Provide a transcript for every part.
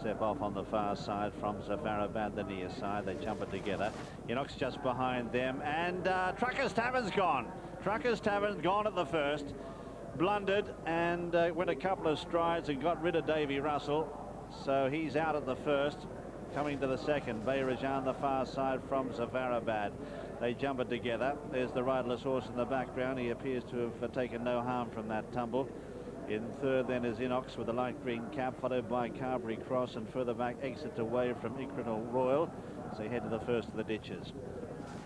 step off on the far side from Zafarabad, the near side. They jump it together. Innox just behind them, and Trucker's Tavern's gone. Trucker's Tavern's gone at the first. Blundered and went a couple of strides and got rid of Davy Russell. So he's out at the first. Coming to the second, Behrajan, the far side from Zafarabad. They jump it together. There's the riderless horse in the background. He appears to have taken no harm from that tumble. In third then is Innox with the light green cap, followed by Carbury Cross, and further back Exit Away from Ikrenel Royal as they head to the first of the ditches.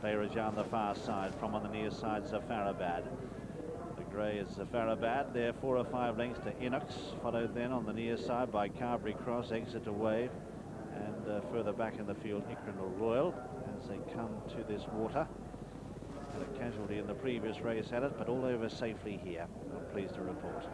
Behrajan, the far side from on the near side, Zafarabad. The grey is Zafarabad. There 4 or 5 lengths to Innox, followed then on the near side by Carbury Cross, Exit Away, and further back in the field Ikrenel Royal as they come to this water. Had a casualty in the previous race at it, but all over safely here, I'm pleased to report.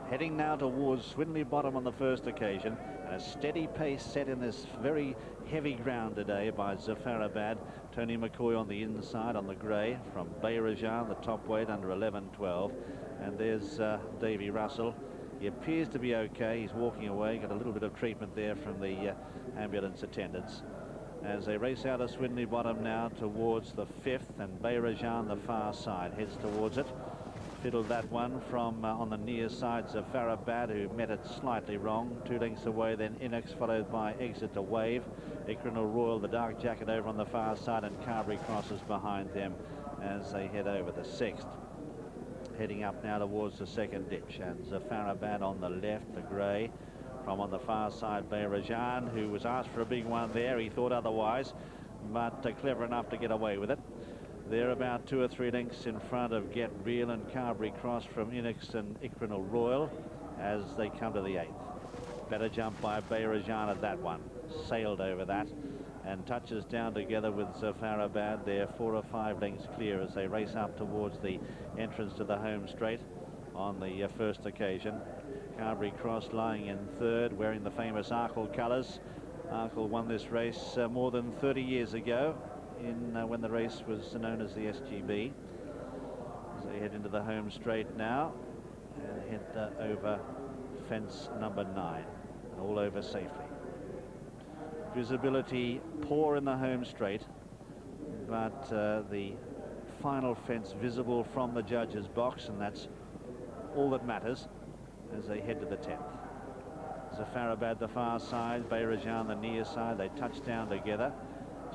Heading now towards Swinley Bottom on the first occasion, and a steady pace set in this very heavy ground today by Zafarabad. Tony McCoy on the inside on the grey from Behrajan, the top weight under 11.12, and there's Davy Russell. He appears to be okay. He's walking away. Got a little bit of treatment there from the ambulance attendants. As they race out of Swinley Bottom now towards the 5th, and Behrajan, the far side, heads towards it. Fiddled that one from on the near side, Zafarabad, who met it slightly wrong. 2 lengths away, then Innox, followed by Exit to Wave. Ikrenel Royal, the dark jacket, over on the far side, and Carbury crosses behind them as they head over the 6th. Heading up now towards the second ditch, and Zafarabad on the left, the grey. From on the far side, Behrajan, who was asked for a big one there. He thought otherwise, but clever enough to get away with it. They're about 2 or 3 lengths in front of Get Real and Carbury Cross from Innox and Ikrenel Royal as they come to the 8th. Better jump by Behrajan at that one. Sailed over that and touches down together with Zafarabad. They're 4 or 5 lengths clear as they race up towards the entrance to the home straight on the first occasion. Carbury Cross lying in third, wearing the famous Arkle colours. Arkle won this race more than 30 years ago when the race was known as the SGB. As they head into the home straight now and head over fence number 9, all over safely. Visibility poor in the home straight, but the final fence visible from the judge's box, and that's all that matters as they head to the 10th. Zafarabad the far side, Behrajan the near side. They touch down together.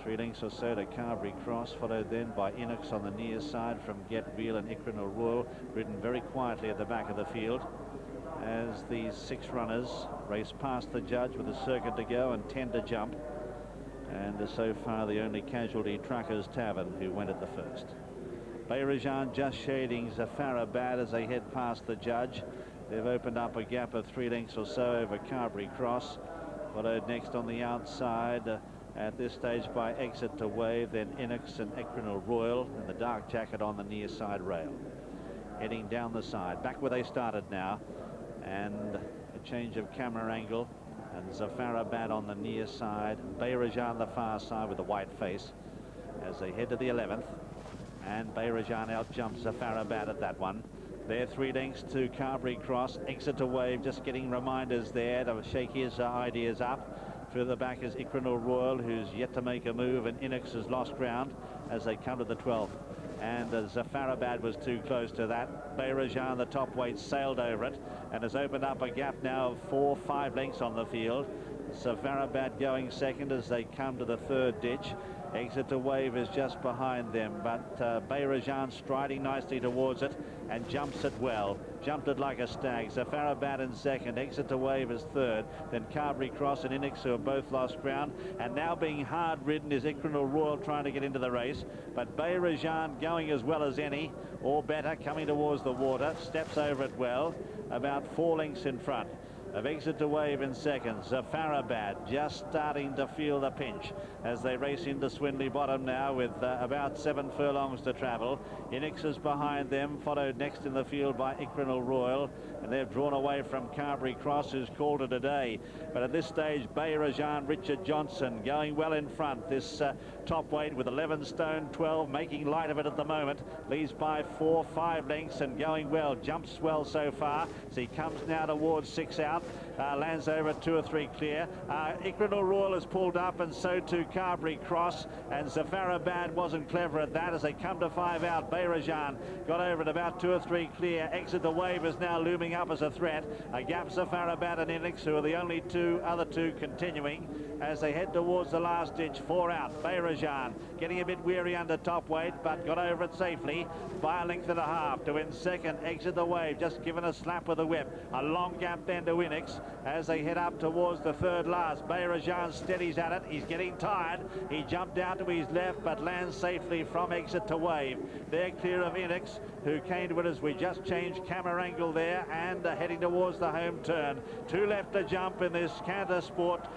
3 lengths or so to Carbury Cross, followed then by Innox on the near side from Get Real and Ikrenel Royal, ridden very quietly at the back of the field as these 6 runners race past the judge with a circuit to go and 10 to jump. And so far the only casualty, Trucker's Tavern, who went at the first. Behrajan just shading Zafarabad as they head past the judge. They've opened up a gap of 3 lengths or so over Carbury Cross, followed next on the outside at this stage by Exit to Wave, then Innox and Ikrenel Royal, and the dark jacket on the near side rail. Heading down the side, back where they started now, and a change of camera angle, and Zafarabad on the near side, Behrajan the far side with a white face as they head to the 11th, and Behrajan out jumps Zafarabad at that one. They're 3 lengths to Carbury Cross. Exit to Wave just getting reminders there to shake his ideas up. Further back is Ikrenel Royal, who's yet to make a move, and Innox has lost ground as they come to the 12th. And Zafarabad was too close to that. Behrajan, the top weight, sailed over it and has opened up a gap now of 4 or 5 lengths on the field. Zafarabad going second as they come to the 3rd ditch. Exit to Wave is just behind them, but Behrajan striding nicely towards it and jumps it well. Jumped it like a stag. Zafarabad in second. Exit to Wave is third. Then Carbury Cross and Innox, who have both lost ground. And now being hard ridden is Ikrenel Royal trying to get into the race. But Behrajan going as well as any, or better, coming towards the water. Steps over it well. About 4 lengths in front of Exit to Wave in second. Zafarabad just starting to feel the pinch as they race into Swinley Bottom now with about 7 furlongs to travel. Innox is behind them, followed next in the field by Ikrenel Royal, and they've drawn away from Carbury Cross, who's called it a day. But at this stage, Behrajan, Richard Johnson going well in front. This top weight with 11 stone 12, making light of it at the moment, leads by 4 or 5 lengths and going well, jumps well so far as he comes now towards 6 out. lands over 2 or 3 clear. Ikrenel Royal has pulled up, and so too Carbury Cross, and Zafarabad wasn't clever at that as they come to 5 out. Behrajan got over at about 2 or 3 clear. Exit the Wave is now looming up as a threat. A gap Zafarabad and Innox, who are the only other two continuing as they head towards the last ditch. 4 out. Behrajan getting a bit weary under top weight, but got over it safely by a length and a half to win second. Exit the Wave, just given a slap with a whip. A long gap then to Innox as they head up towards the third last. Behrajan steadies at it. He's getting tired. He jumped out to his left, but lands safely from Exit to Wave. They're clear of Innox, who came to it as we just changed camera angle there, and heading towards the home turn. 2 left to jump in this Canter Sport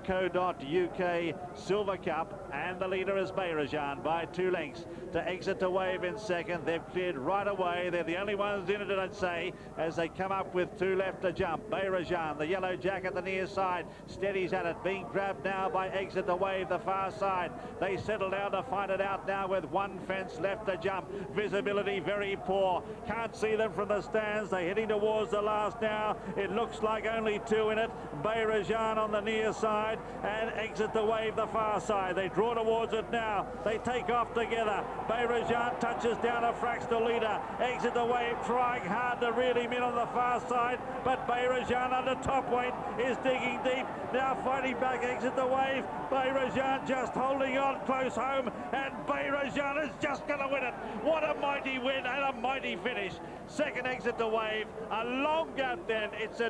Co.uk Silver Cup, and the leader is Behrajan by 2 lengths to Exit to Wave in second. They've cleared right away. They're the only ones in it, I'd say, as they come up with 2 left to jump. Behrajan, the yellow jacket, the near side, steadies at it, being grabbed now by Exit to Wave, the far side. They settle down to find it out now with 1 fence left to jump. Visibility very poor. Can't see them from the stands. They're heading towards the last now. It looks like only 2 in it. Behrajan on the near side and Exit the Wave the far side. They draw towards it now. They take off together. Behrajan touches down a fractional leader. Exit the Wave trying hard to reel him in on the far side, but Behrajan under top weight is digging deep. Now fighting back Exit the Wave. Behrajan just holding on close home, and Behrajan is just going to win it. What a mighty win and a mighty finish. Second Exit the Wave. A long gap then. It's a